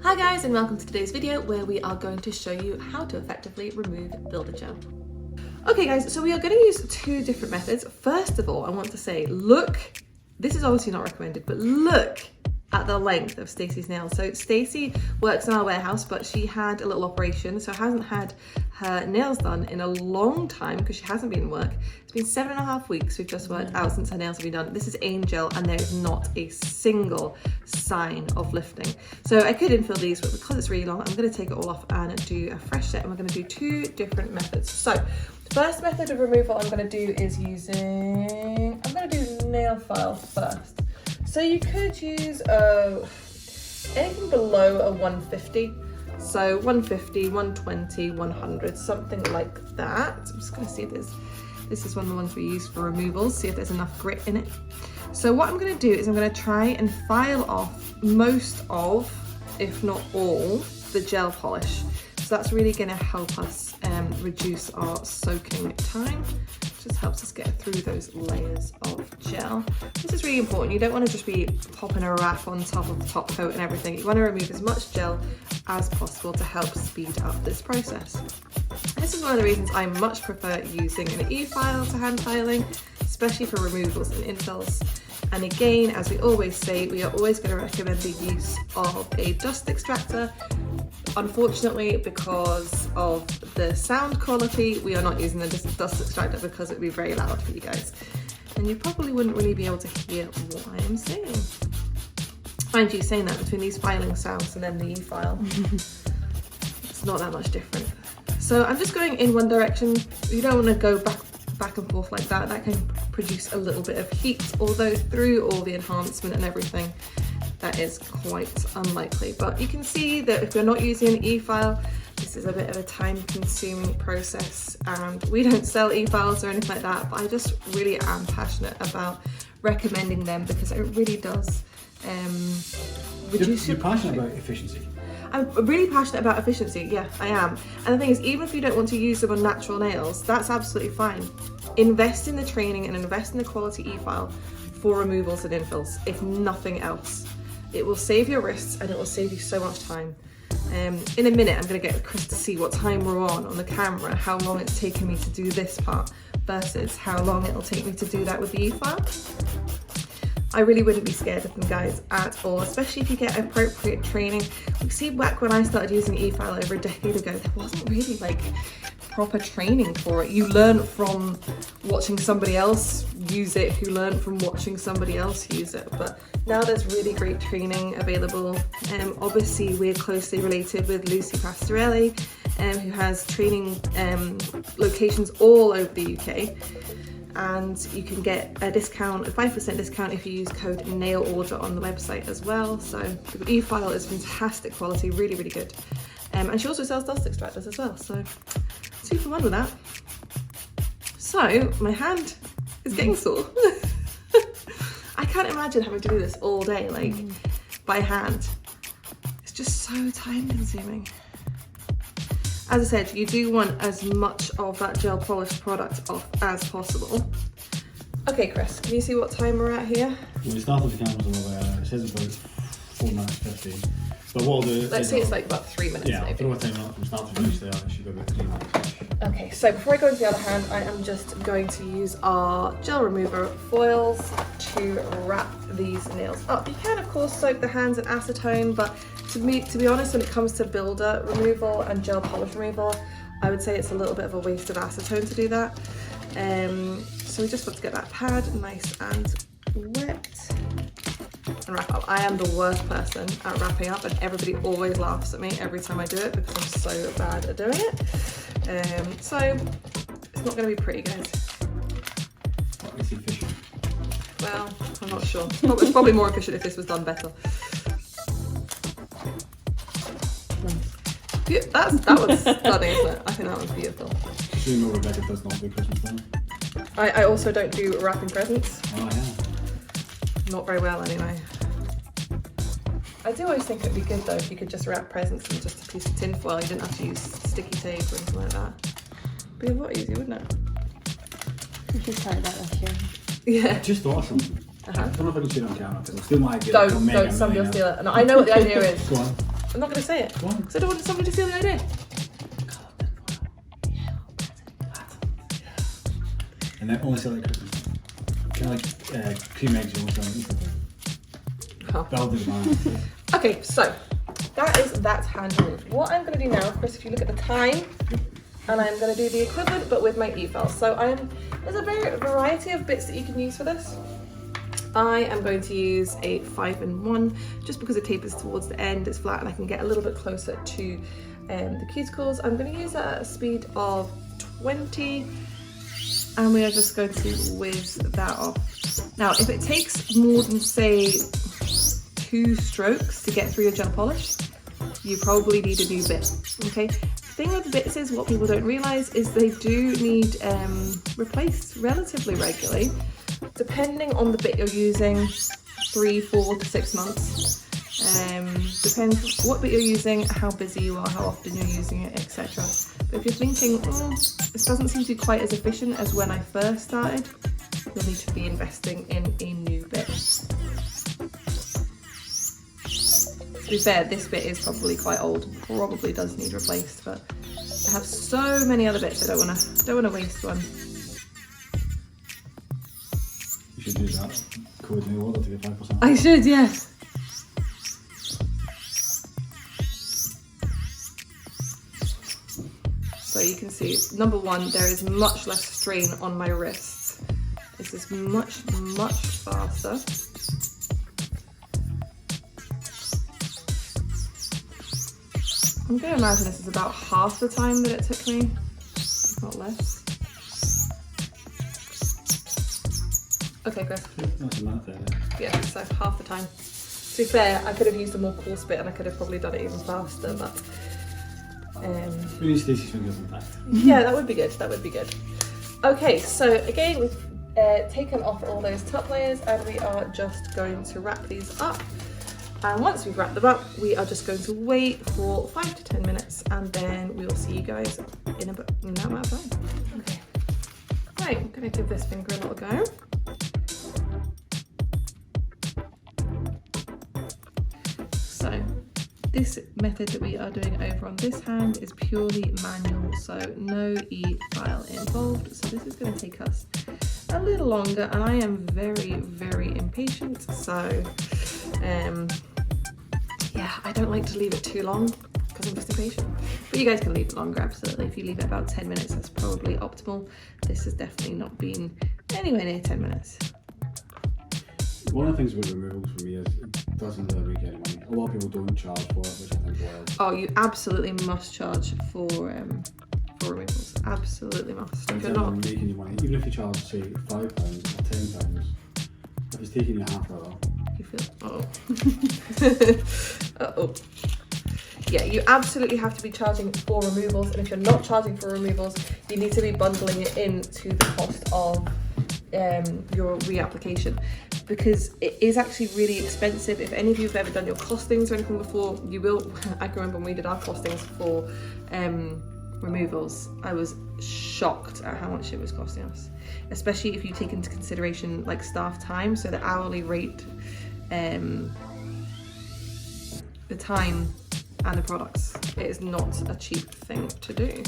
Hi guys, and welcome to today's video where we are going to show you how to effectively remove builder gel. Okay guys, so we are going to use two different methods. First of all, I want to say, look, this is obviously not recommended, but look at the length of Stacey's nails. So Stacey works in our warehouse, but she had a little operation, so hasn't had her nails done in a long time because she hasn't been in work. It's been 7.5 weeks we've just worked out since her nails have been done. This is Angel, and there is not a single sign of lifting. So I could infill these, but because it's really long, I'm going to take it all off and do a fresh set, and we're going to do two different methods. So first method of removal I'm going to do is I'm going to do nail file first. So you could use anything below a 150. So 150, 120, 100, something like that. I'm just going to see if this is one of the ones we use for removals, see if there's enough grit in it. So what I'm going to do is I'm going to try and file off most of, if not all, the gel polish. So that's really going to help us reduce our soaking time. Just helps us get through those layers of gel. This is really important. You don't want to just be popping a wrap on top of the top coat and everything. You want to remove as much gel as possible to help speed up this process. This is one of the reasons I much prefer using an eFile to hand filing, especially for removals and infills. And again, as we always say, we are always going to recommend the use of a dust extractor. Unfortunately, because of the sound quality, we are not using the dust extractor because it would be very loud for you guys. And you probably wouldn't really be able to hear what I am saying. Mind you, saying that between these filing sounds and then the e-file, it's not that much different. So I'm just going in one direction. You don't want to go back and forth like that. That can produce a little bit of heat, although through all the enhancement and everything, that is quite unlikely. But you can see that if you're not using an e-file, this is a bit of a time-consuming process, and we don't sell e-files or anything like that, but I just really am passionate about recommending them because it really does reduce You're passionate about efficiency. I'm really passionate about efficiency, yeah, I am. And the thing is, even if you don't want to use them on natural nails, that's absolutely fine. Invest in the training and invest in the quality e-file for removals and infills, if nothing else. It will save your wrists and it will save you so much time. In a minute, I'm going to get Chris to see what time we're on the camera, how long it's taken me to do this part versus how long it'll take me to do that with the e-file. I really wouldn't be scared of them, guys, at all, especially if you get appropriate training. You see, back when I started using eFile over a decade ago, there wasn't really like proper training for it. You learn from watching somebody else use it, who learned from watching somebody else use it. But now there's really great training available. Obviously, we're closely related with Lucy Pastorelli, who has training locations all over the UK. And you can get a discount, a 5% discount if you use code NAILORDER on the website as well. So the eFile is fantastic quality, really, really good. And she also sells dust extractors as well, so super fun with that. So my hand is getting sore. I can't imagine having to do this all day, like by hand. It's just so time consuming. As I said, you do want as much of that gel polish product off as possible. Okay, Chris, can you see what time we're at here? We started the cameras over, it says about 4 minutes 50. But what I'll do... Let's say it's like about 3 minutes yeah, maybe. throw a timer from start to finish there, it should be about 3 minutes. Okay, so before I go into the other hand, I am just going to use our gel remover foils to wrap these nails up. You can, of course, soak the hands in acetone, but to be honest, when it comes to builder removal and gel polish removal, I would say it's a little bit of a waste of acetone to do that. So we just want to get that pad nice and wet and wrap up. I am the worst person at wrapping up, and everybody always laughs at me every time I do it because I'm so bad at doing it. So it's not going to be pretty, guys. It's efficient. Well, I'm not sure. It's probably more efficient if this was done better. Yeah, that was stunning, isn't it? I think that was beautiful. So you know Rebecca does not do Christmas dinner? I also don't do wrapping presents. Oh yeah. Not very well anyway. I do always think it'd be good though if you could just wrap presents in just a piece of tin foil. You didn't have to use sticky tape or anything like that. It'd be a lot easier, wouldn't it? We should try that this year. Yeah. I just thought of something. I don't know if I can see it on camera because I still might get Don't, somebody will steal it. No, I know what the idea is. Go on. I'm not going to say it. Go on. Because I don't want somebody to steal the idea. And then only sell like Christmas. Kind of like cream eggs, you only sell like Easter. Oh. That'll do the man. Okay, so that's hand removed. What I'm going to do now, Chris, if you look at the time, and I'm going to do the equivalent but with my eFile. So there's a variety of bits that you can use for this. I am going to use a 5-in-1 just because it tapers towards the end, it's flat and I can get a little bit closer to the cuticles. I'm going to use that at a speed of 20 and we are just going to whiz that off. Now if it takes more than say 2 strokes to get through your gel polish, you probably need a new bit, okay? The thing with bits is what people don't realise is they do need replaced relatively regularly. Depending on the bit you're using, 3, 4 to 6 months. Depends what bit you're using, how busy you are, how often you're using it, etc. But if you're thinking, this doesn't seem to be quite as efficient as when I first started, you'll need to be investing in a new bit. To be fair, this bit is probably quite old, probably does need replaced, but I have so many other bits I don't wanna waste one. You should do that. Code new order to get 5%. I should, yes. So you can see, number one, there is much less strain on my wrists. This is much faster. I'm going to imagine this is about half the time that it took me, if not less. Okay, Chris. That's a math there. Yeah, so half the time. To be fair, I could have used a more coarse bit and I could have probably done it even faster, but... We need Stacey's fingers intact. Yeah, that would be good, that would be good. Okay, so again, we've taken off all those top layers and we are just going to wrap these up. And once we've wrapped them up, we are just going to wait for 5 to 10 minutes and then we will see you guys in that amount of time. Okay. Right, I'm going to give this finger a little go. So, this method that we are doing over on this hand is purely manual, so no eFile involved. So this is going to take us a little longer and I am very impatient, so yeah, I don't like to leave it too long because I'm just impatient. But you guys can leave it longer, absolutely. If you leave it about 10 minutes, that's probably optimal. This has definitely not been anywhere near 10 minutes. One of the things with removals for me is it doesn't really make any money. A lot of people don't charge for it, which I think is wild. Oh, you absolutely must charge for removals. Absolutely must. If you're not making any money, even if you charge say £5 or £10, if it's taking you half an hour. You feel uh-oh. Yeah, you absolutely have to be charging for removals, and if you're not charging for removals, you need to be bundling it into the cost of your reapplication, because it is actually really expensive. If any of you have ever done your costings or anything before, you will. I can remember when we did our costings for removals, I was shocked at how much it was costing us, especially if you take into consideration like staff time, so the hourly rate, the time and the products. It is not a cheap thing to do.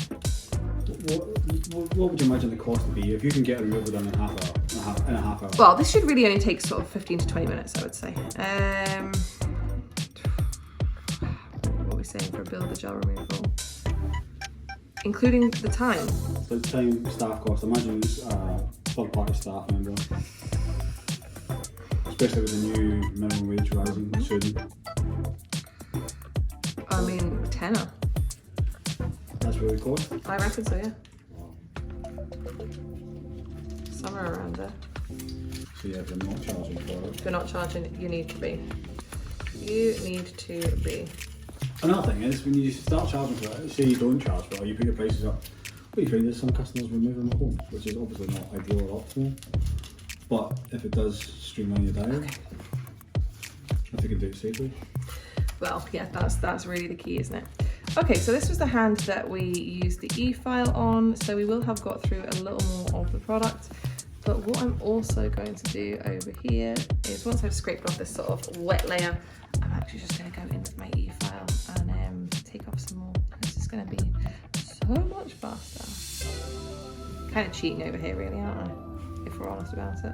What would you imagine the cost would be if you can get a removal done in a half hour? Well, this should really only take sort of 15 to 20 minutes, I would say. What are we saying for a build-a-gel removal? Including the time. So time, staff cost. Imagine third-party staff member, especially with the new minimum wage rising soon. I mean, tenner. That's what it costs? I reckon so, yeah. Wow. Somewhere around there. So yeah, if you're not charging for it. If you're not charging, you need to be. You need to be. Another thing is, when you start charging for it, say you don't charge for it, or you put your prices up, what you find is some customers remove them at home, which is obviously not ideal or optimal. But if it does streamline your diary, if you can do it safely. Well, yeah, that's really the key, isn't it? Okay, so this was the hand that we used the eFile on, so we will have got through a little more of the product. But what I'm also going to do over here is, once I've scraped off this sort of wet layer, I'm actually just going to go into my eFile kind of cheating over here really, aren't I? If we're honest about it.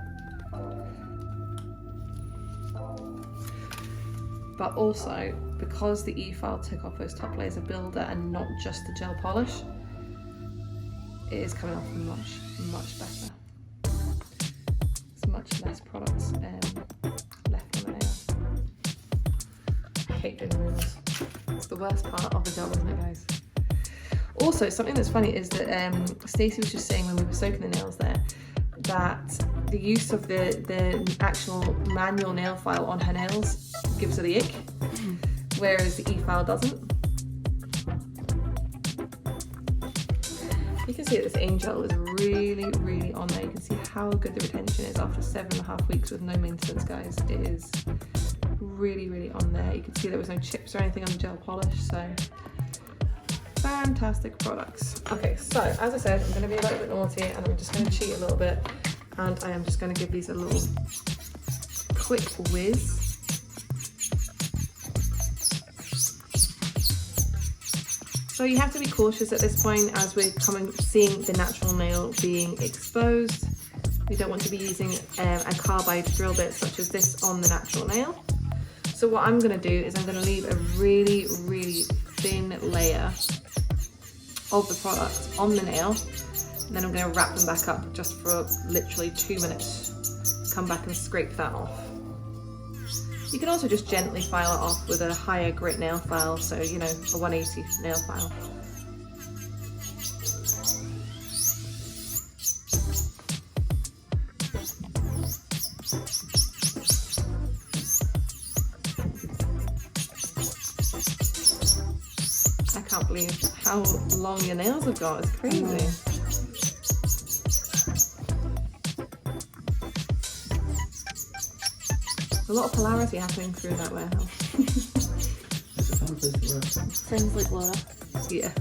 But also, because the eFile took off those top layers of builder and not just the gel polish, it is coming off much better. There's much less products left on the nail. I hate doing removals. It's the worst part of the job, isn't it, guys? Also, something that's funny is that Stacey was just saying when we were soaking the nails there, that the use of the actual manual nail file on her nails gives her the ick, whereas the eFile doesn't. You can see that this Angel is really on there. You can see how good the retention is after 7.5 weeks with no maintenance, guys. It is really on there. You can see there was no chips or anything on the gel polish, so fantastic products. Okay, so as I said, I'm going to be a little bit naughty and I'm just going to cheat a little bit, and I am just going to give these a little quick whiz. So you have to be cautious at this point as we're seeing the natural nail being exposed. We don't want to be using a carbide drill bit such as this on the natural nail. So what I'm going to do is I'm going to leave a really thin layer of the product on the nail, and then I'm going to wrap them back up just for literally 2 minutes. Come back and scrape that off. You can also just gently file it off with a higher grit nail file, so you know, a 180 nail file. I can't believe how long your nails have got, it's crazy. A lot of polarity happening through that warehouse. It's a fun place to work. Sounds like Laura. Yeah.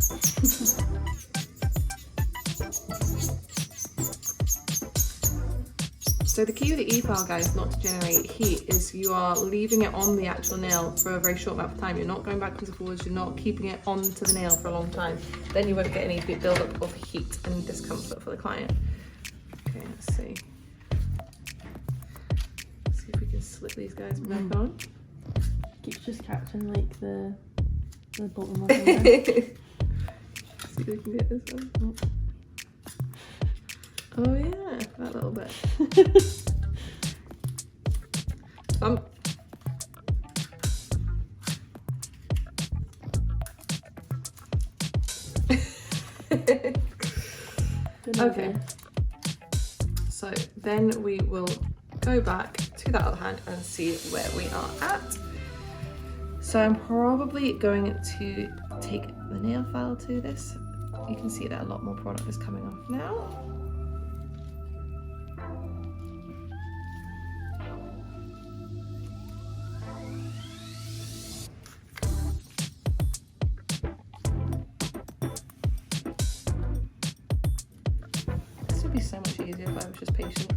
So the key with the eFile, guys, not to generate heat, is you are leaving it on the actual nail for a very short amount of time. You're not going backwards and forwards, you're not keeping it onto the nail for a long time. Then you won't get any build-up of heat and discomfort for the client. Okay, let's see. Slip these guys back on. Keeps just catching like the bottom of the hair. See if we can get this one. Oh yeah, that little bit. Okay. So then we will go back to that other hand and see where we are at. So I'm probably going to take the nail file to this. You can see that a lot more product is coming off now. This would be so much easier if I was just patient.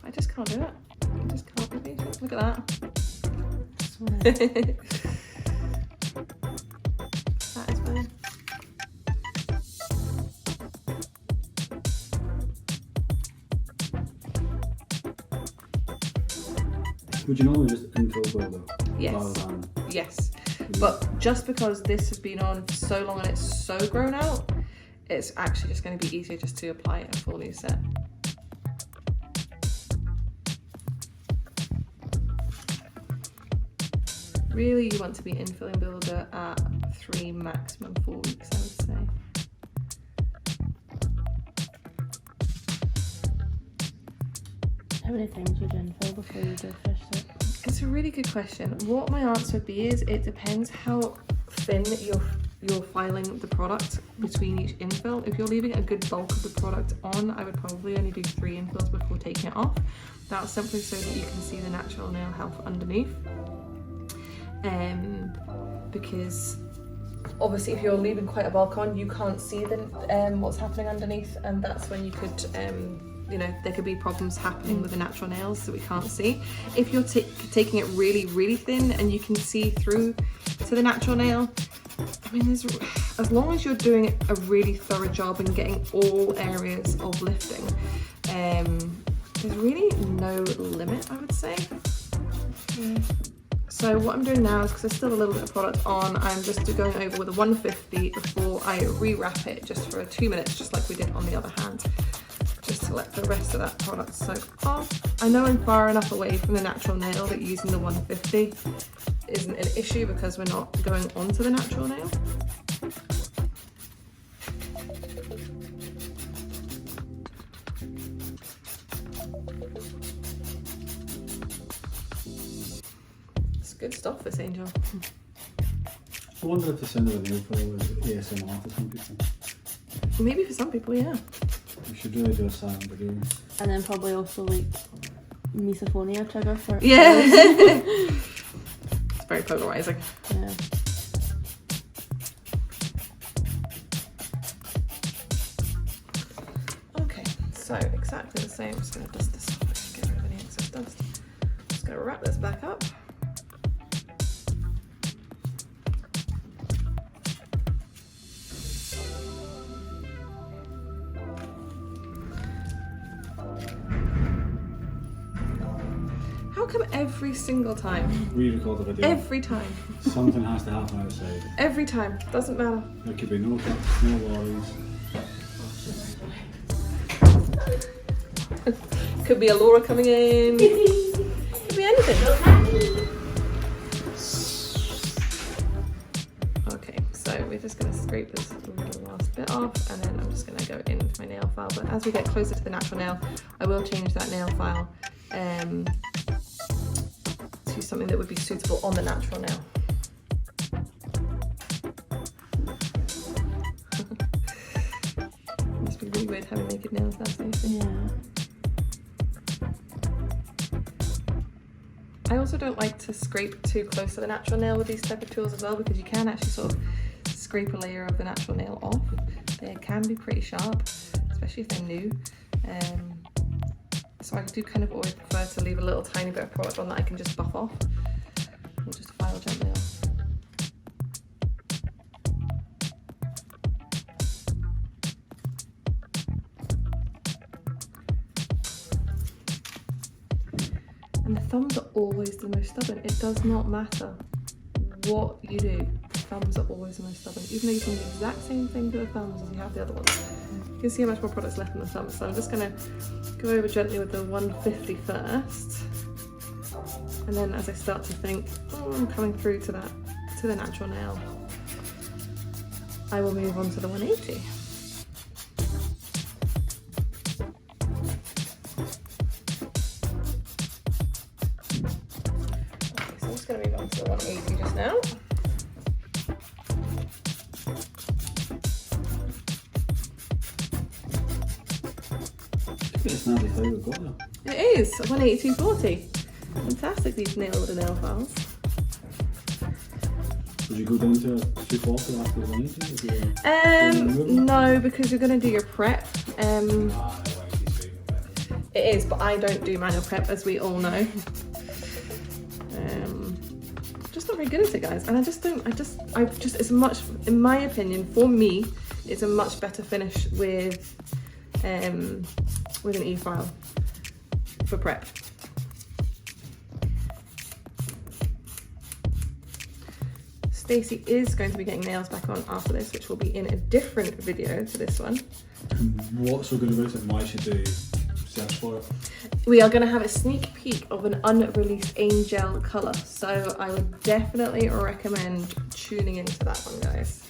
I just can't do it. I just can't be patient. Look at that. That is fine. Would you normally just infill builder? Yes. Rather than... Yes. But just because this has been on for so long and it's so grown out, it's actually just going to be easier just to apply a full new set. Really, you want to be infilling builder at 3, maximum 4 weeks, I would say. How many times would you infill before you do fish it? It's a really good question. What my answer would be is it depends how thin you're filing the product between each infill. If you're leaving a good bulk of the product on, I would probably only do 3 infills before taking it off. That's simply so that you can see the natural nail health underneath. Because obviously if you're leaving quite a bulk on, you can't see the what's happening underneath, and that's when you could you know, there could be problems happening with the natural nails that we can't see. If you're taking it really thin and you can see through to the natural nail, I mean, as long as you're doing a really thorough job and getting all areas of lifting, there's really no limit, I would say. So what I'm doing now is, because there's still a little bit of product on, I'm just going over with a 150 before I rewrap it just for 2 minutes, just like we did on the other hand, just to let the rest of that product soak off. I know I'm far enough away from the natural nail that using the 150 isn't an issue because we're not going onto the natural nail. It's good stuff, this Angel. I wonder if the sound of a nail file is ASMR for some people. Maybe for some people, yeah. We should really do a silent video. And then probably also like misophonia trigger for Yeah. It's very polarizing. Yeah. Okay, so exactly the same. I'm just going to dust this off and get rid of any excess dust. Just going to wrap this back up. How come every single time? Re-record the video. Every time. Something has to happen outside. Every time. Doesn't matter. There could be no trucks, no lorries. Could be a Laura coming in. Could be anything. Okay, so we're just going to scrape this last bit off, and then I'm just going to go in with my nail file. But as we get closer to the natural nail, I will change that nail file to something that would be suitable on the natural nail. Must be really weird having naked nails now, Stacey. Yeah. I also don't like to scrape too close to the natural nail with these type of tools as well, because you can actually sort of scrape a layer of the natural nail off. They can be pretty sharp, especially if they're new. So I do kind of always prefer to leave a little tiny bit of product on that I can just buff off and just file gently off. And the thumbs are always the most stubborn. It does not matter what you do, the thumbs are always the most stubborn. Even though you can do the exact same thing to the thumbs as you have the other ones. You can see how much more product's left in the thumbs. So I'm just gonna go over gently with the 150 first. And then as I start to think, oh, I'm coming through to that, to the natural nail, I will move on to the 180. So I'm just going to move on to the 180 just now. It's nearly how we've got there. It is 182.40. Fantastic, these nail files. Would you go down to 240 after the 180? No, because you're going to do your prep. It is, but I don't do manual prep, as we all know. Just not very good at it, guys. And I just, it's much, in my opinion, for me, it's a much better finish with an eFile for prep. Stacey is going to be getting nails back on after this, which will be in a different video to this one. What's so good about it? Why should they search for it? We are going to have a sneak peek of an unreleased Angel colour, so I would definitely recommend tuning into that one, guys.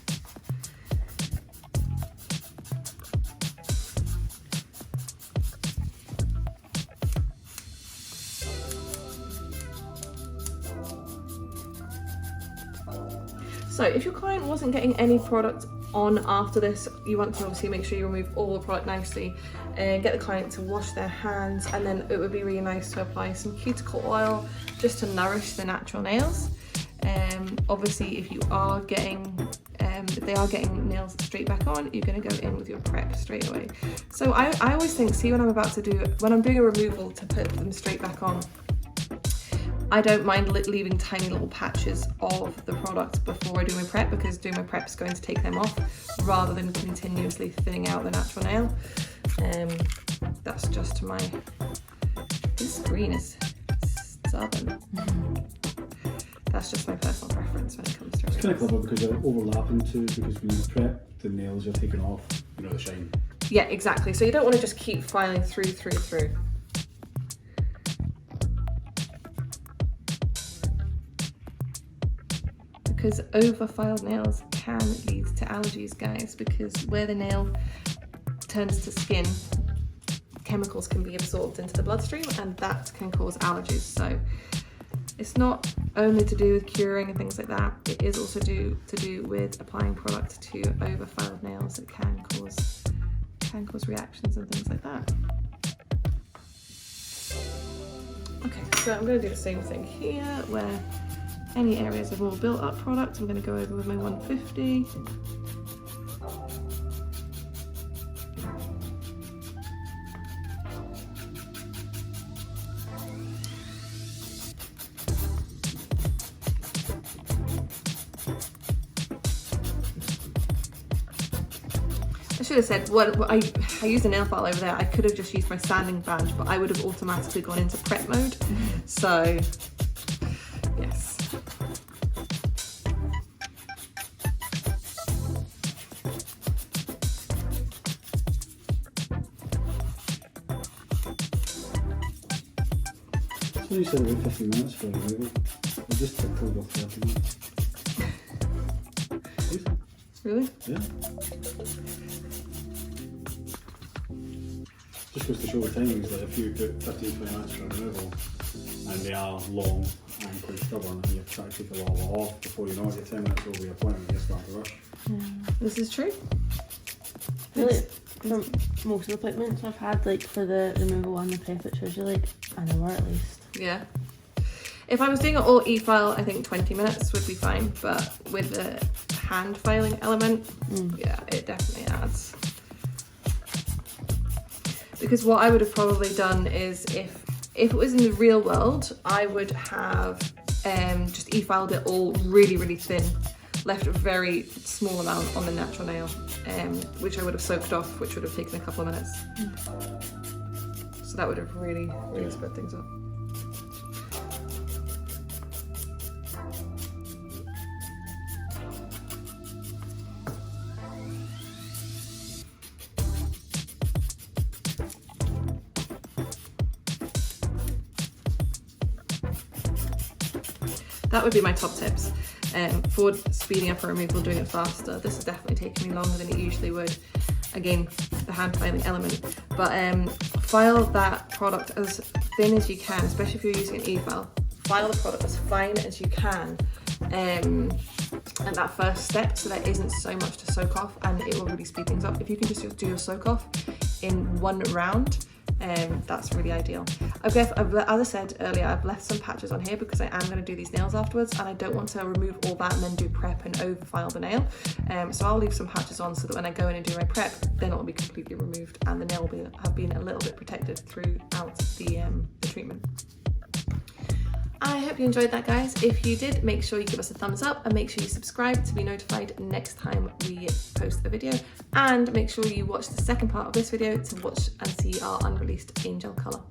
So if your client wasn't getting any product on after this, you want to obviously make sure you remove all the product nicely and get the client to wash their hands, and then it would be really nice to apply some cuticle oil just to nourish the natural nails. Obviously if you are getting if they are getting nails straight back on, you're going to go in with your prep straight away. So I always think, see, when I'm doing a removal to put them straight back on, I don't mind leaving tiny little patches of the product before I do my prep, because doing my prep is going to take them off rather than continuously thinning out the natural nail. That's just my, this screen is stubborn. That's just my personal preference when it comes to it. It's kind of clever because you're overlapping too, because when you prep the nails you're taking off, you know, the shine. Yeah, exactly. So you don't want to just keep filing through. Because over-filed nails can lead to allergies, guys, because where the nail turns to skin, chemicals can be absorbed into the bloodstream and that can cause allergies. So it's not only to do with curing and things like that, it is also to do with applying product to over-filed nails that can cause reactions and things like that. Okay, so I'm going to do the same thing here, where any areas of more built up product, I'm going to go over with my 150. I should have said, I used a nail file over there. I could have just used my sanding badge, but I would have automatically gone into prep mode. So, yes. So you said about 15 minutes for a removal. I just took over 30 minutes. Really? Yeah. Just goes to show the timings that if you put 15-20 minutes for a removal and they are long and quite stubborn and you're trying to take a lot of it off, before you know it, you're 10 minutes over your appointment and you start to rush. This is true. Really, for most of the appointments I've had, like for the removal and the prep, it's usually like an hour at least. Yeah. If I was doing it all eFile, I think 20 minutes would be fine, but with the hand filing element, yeah, it definitely adds. Because what I would have probably done is, if it was in the real world, I would have just e-filed it all really, really thin, left a very small amount on the natural nail, which I would have soaked off, which would have taken a couple of minutes. So that would have really, really sped things up. That would be my top tips for speeding up a removal, doing it faster. This is definitely taking me longer than it usually would. Again, the hand filing element, but file that product as thin as you can, especially if you're using an e-file. File the product as fine as you can at that first step, so there isn't so much to soak off, and it will really speed things up. If you can just do your soak off in one round, that's really ideal. As I said earlier, I've left some patches on here because I am going to do these nails afterwards, and I don't want to remove all that and then do prep and over-file the nail. So I'll leave some patches on so that when I go in and do my prep, then it will be completely removed and the nail will have been a little bit protected throughout the treatment. I hope you enjoyed that, guys. If you did, make sure you give us a thumbs up and make sure you subscribe to be notified next time we post a video, and make sure you watch the second part of this video to watch and see our unreleased angel colour.